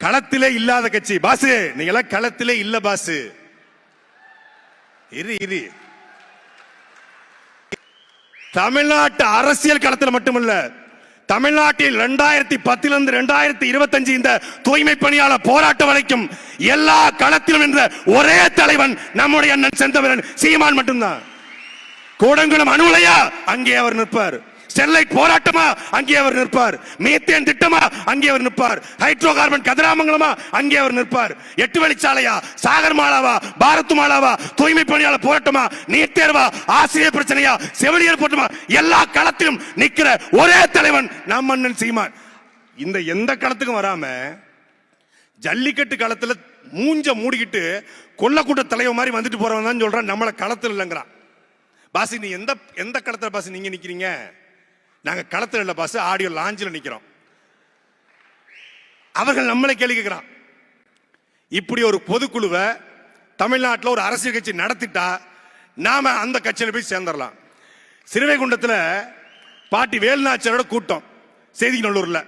களத்திலே இல்லாத கட்சி. பாசு நீங்க எல்லாம் களத்திலே இல்ல பாசு. இரு தமிழ்நாட்டு அரசியல் களத்தில் மட்டுமல்ல, தமிழ்நாட்டில் 2010 2025 இந்த தூய்மை பணியாளர் போராட்டம் வரைக்கும் எல்லா களத்திலும் என்ற ஒரே தலைவன் நம்முடைய அண்ணன் செந்தமிழன் சீமான் மட்டும்தான். கூடங்குளம் அணு உலையா அங்கே அவர் நிற்பார். ஸ்டெர்லைட் போராட்டமா அங்கே அவர் நிற்பார். மீத்தேன் திட்டமா அங்கே அவர் நிற்பார். ஹைட்ரோ கார்பன் கதிராமங்கலமா அங்கே அவர் நிற்பார். 8 வழிச்சாலையா, சாகர் மாலாவா, பாரத் மாலாவா, தூய்மை பணியாளர் போராட்டமா, நீட் தேர்வா, ஆசிரியர் பிரச்சனையா, செவிலியர் போராட்டமா, எல்லா களத்திலும் நிற்கிற ஒரே தலைவன் நம் அண்ணன் சீமான். இந்த எந்த களத்துக்கும் வராம ஜல்லிக்கட்டு களத்துல மூஞ்ச மூடிக்கிட்டு கொல்லக்கூட்ட தலைவர் மாதிரி வந்துட்டு போறவன் தான் சொல்றான் நம்மள களத்தில் இல்லைங்கிறான். பாசி நீ எந்த களத்துல பாசி நீங்க நிக்கிறீங்க? நாங்க களத்தில் இல்ல பாஸ், ஆடியோ லாஞ்சில் நிக்கிறோம். அவர்கள் நம்மளை கேள்வி கேட்கிறான். இப்படி ஒரு பொதுக்குழுவை தமிழ்நாட்டில் ஒரு அரசியல் கட்சி நடத்திட்டா நாம அந்த கட்சியில போய் சேர்ந்துடலாம். சிறுவைகுண்டத்தில் பாட்டி வேலுநாச்சியாரோட கூட்டம் செய்திநல்லூர்ல.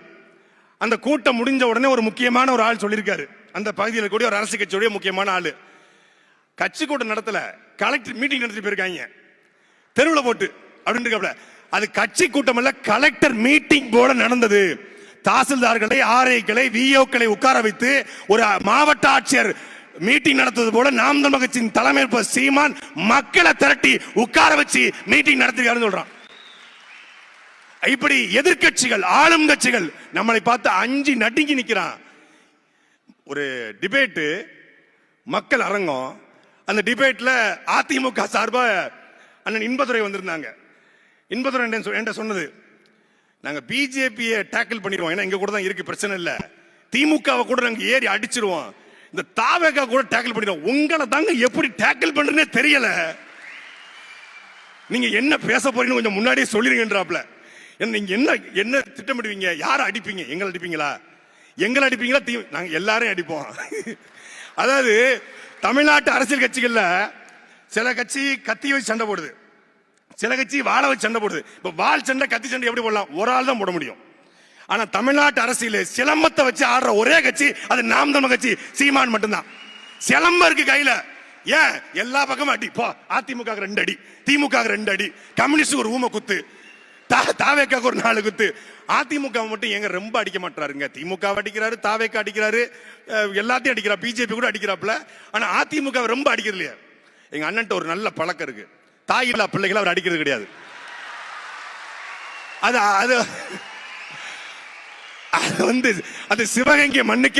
அந்த கூட்டம் முடிஞ்ச உடனே ஒரு முக்கியமான ஒரு ஆள் சொல்லியிருக்காரு, அந்த பகுதியில் கூடிய ஒரு அரசியல் கட்சியுடைய முக்கியமான ஆளு. கட்சி கூட்டம் நடத்தல, கலெக்டர் மீட்டிங் நடத்தி போயிருக்காங்க தெருவில் போட்டு அப்படின்னு. அது கட்சி கூட்டம் அல்ல, கலெக்டர் மீட்டிங் போல நடந்தது. தாசில்தார்களை, ஆர்ஐக்களை, விஓக்களை உட்கார வைத்து ஒரு மாவட்ட ஆட்சியர் மீட்டிங் நடத்துவது போல நாம் தமிழர் கட்சியின் தலைமை சீமான் மக்களை திரட்டி உட்கார வச்சு மீட்டிங் நடத்திருக்காருன்னு சொல்றான். இப்படி எதிர்கட்சிகள், ஆளும் கட்சிகள் நம்மளை பார்த்து அஞ்சு நடுங்கி நிக்கிறான். ஒரு டிபேட், மக்கள் அரங்கம். அந்த டிபேட்ல அதிமுக சார்பா அண்ணன் இன்பதுரை வந்திருந்தாங்க. இன்பதுரை என்கிட்ட சொன்னது, நாங்க பிஜேபியை டேக்கிள் பண்ணிடுவோம், ஏன்னா எங்க கூட தான் இருக்கு, பிரச்சனை இல்ல. திமுகவை கூட நாங்க ஏறி அடிச்சிருவோம், இந்த தாவேகா கூட டேக்கிள் பண்ணிடுவோம். உங்களை தாங்க எப்படி டேக்கிள் பண்றதுன்னே தெரியல, நீங்க என்ன பேச போறீங்கன்னு கொஞ்சம் முன்னாடியே சொல்லிருங்கன்றாப்ல. நீங்க என்ன திட்டமிடுவீங்க? யாரை அடிப்பீங்க? எங்களை அடிப்பீங்களா? எங்களை அடிப்பீங்களா? நாங்க எல்லாரையும் அடிப்போம். அதாவது தமிழ்நாட்டு அரசியல் கட்சிகள்ல சில கட்சி கத்தி வச்சு சண்டை போடுது, சில கட்சி வாழை வச்சு சண்டை போடுது. இப்ப வால் சண்டை, கத்தி சண்டை எப்படி போடலாம்? ஒரு ஆள் தான் போட முடியும். ஆனா தமிழ்நாட்டு அரசியல் சிலம்பத்தை வச்சு ஆடுற ஒரே கட்சி அது நாம் தமிழர் கட்சி, சீமான் மட்டும்தான். சிலம்பம் இருக்கு கையில, ஏன் எல்லா பக்கமும் அடி. போ, அதிமுக 2 அடி, திமுக 2 அடி, கம்யூனிஸ்ட் ஒரு ஊமை குத்து, தாவேக்காக ஒரு 4 குத்து. அதிமுக மட்டும் எங்க ரொம்ப அடிக்க மாட்டாருங்க. திமுக அடிக்கிறாரு, தாவேக்கா அடிக்கிறாரு, எல்லாத்தையும் அடிக்கிறார், பிஜேபி கூட அடிக்கிறாப்ல. ஆனா அதிமுக ரொம்ப அடிக்கிறது இல்லையா? எங்க அண்ணன் ஒரு நல்ல பழக்கம் இருக்கு, தாய் இல்லா பிள்ளைகளை அவர் அடிக்கிறது கிடையாது. அது அது அது சிவகங்கை மண்ணுக்கே